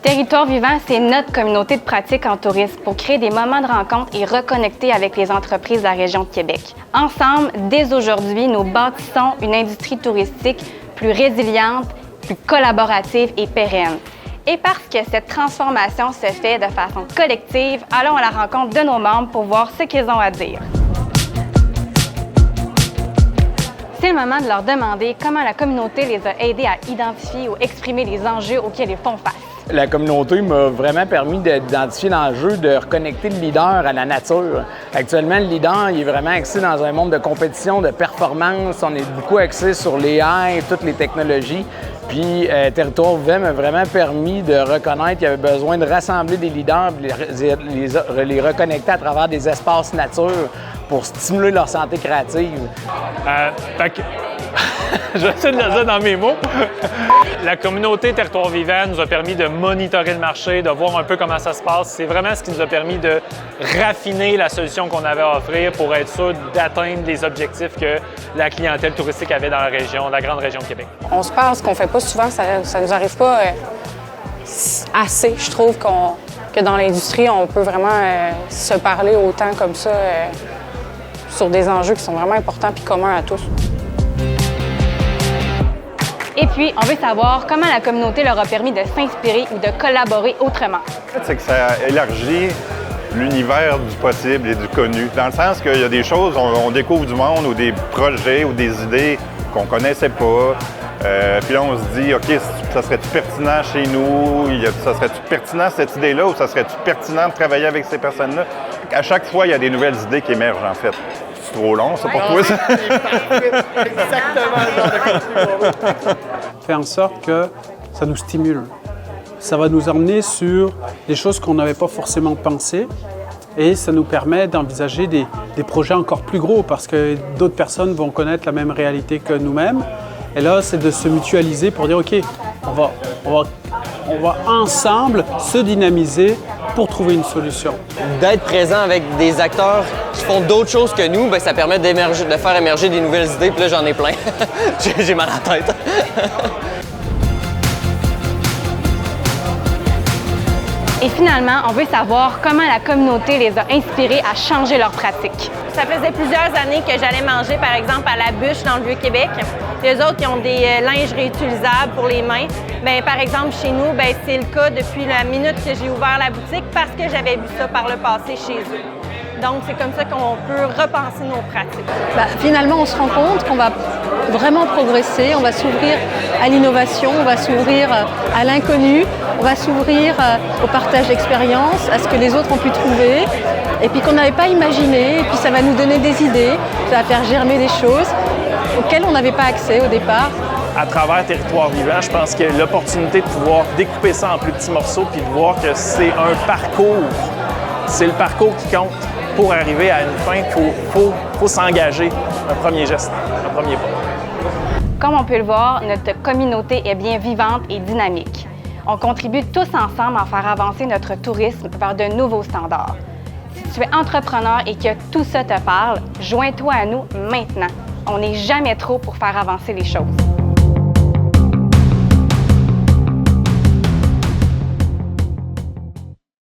Territoire vivant, c'est notre communauté de pratique en tourisme pour créer des moments de rencontre et reconnecter avec les entreprises de la région de Québec. Ensemble, dès aujourd'hui, nous bâtissons une industrie touristique plus résiliente, plus collaborative et pérenne. Et parce que cette transformation se fait de façon collective, allons à la rencontre de nos membres pour voir ce qu'ils ont à dire. C'est le moment de leur demander comment la communauté les a aidés à identifier ou exprimer les enjeux auxquels ils font face. La communauté m'a vraiment permis d'identifier l'enjeu de reconnecter le leader à la nature. Actuellement, le leader il est vraiment axé dans un monde de compétition, de performance. On est beaucoup axé sur les AI, toutes les technologies. Puis Territoire vivant m'a vraiment permis de reconnaître qu'il y avait besoin de rassembler des leaders, les reconnecter à travers des espaces nature pour stimuler leur santé créative. J'essaie de le dire dans mes mots. La communauté Territoire vivant nous a permis de monitorer le marché, de voir un peu comment ça se passe. C'est vraiment ce qui nous a permis de raffiner la solution qu'on avait à offrir pour être sûr d'atteindre les objectifs que la clientèle touristique avait dans la région, la grande région de Québec. On se parle, ce qu'on ne fait pas souvent, ça nous arrive pas assez. Je trouve que dans l'industrie, on peut vraiment se parler autant comme ça sur des enjeux qui sont vraiment importants et communs à tous. Et puis, on veut savoir comment la communauté leur a permis de s'inspirer ou de collaborer autrement. En fait, c'est que ça élargit l'univers du possible et du connu. Dans le sens qu'il y a des choses, on découvre du monde ou des projets ou des idées qu'on connaissait pas. Puis là, on se dit, OK, ça serait-tu pertinent chez nous? Ça serait-tu pertinent cette idée-là ou ça serait-tu pertinent de travailler avec ces personnes-là? À chaque fois, il y a des nouvelles idées qui émergent, en fait. C'est trop long, ça, pour toi, ça? Exactement. Faire en sorte que ça nous stimule. Ça va nous emmener sur des choses qu'on n'avait pas forcément pensées et ça nous permet d'envisager des projets encore plus gros parce que d'autres personnes vont connaître la même réalité que nous-mêmes. Et là, c'est de se mutualiser pour dire, OK, on va ensemble se dynamiser pour trouver une solution. D'être présent avec des acteurs qui font d'autres choses que nous, bien, ça permet de faire émerger des nouvelles idées. Puis là, j'en ai plein. J'ai mal à la tête. Et finalement, on veut savoir comment la communauté les a inspirés à changer leurs pratiques. Ça faisait plusieurs années que j'allais manger, par exemple, à la bûche dans le Vieux-Québec. Les autres, qui ont des linges réutilisables pour les mains. Bien, par exemple, chez nous, bien, c'est le cas depuis la minute que j'ai ouvert la boutique parce que j'avais vu ça par le passé chez eux. Donc, c'est comme ça qu'on peut repenser nos pratiques. Finalement, on se rend compte qu'on va vraiment progresser, on va s'ouvrir à l'innovation, on va s'ouvrir à l'inconnu, on va s'ouvrir au partage d'expériences, à ce que les autres ont pu trouver, et puis qu'on n'avait pas imaginé, et puis ça va nous donner des idées, ça va faire germer des choses auxquelles on n'avait pas accès au départ. À travers Territoire vivant, je pense que l'opportunité de pouvoir découper ça en plus petits morceaux puis de voir que c'est un parcours. C'est le parcours qui compte. Pour arriver à une fin, il faut s'engager. Un premier geste, un premier pas. Comme on peut le voir, notre communauté est bien vivante et dynamique. On contribue tous ensemble à faire avancer notre tourisme vers de nouveaux standards. Si tu es entrepreneur et que tout ça te parle, joins-toi à nous maintenant. On n'est jamais trop pour faire avancer les choses.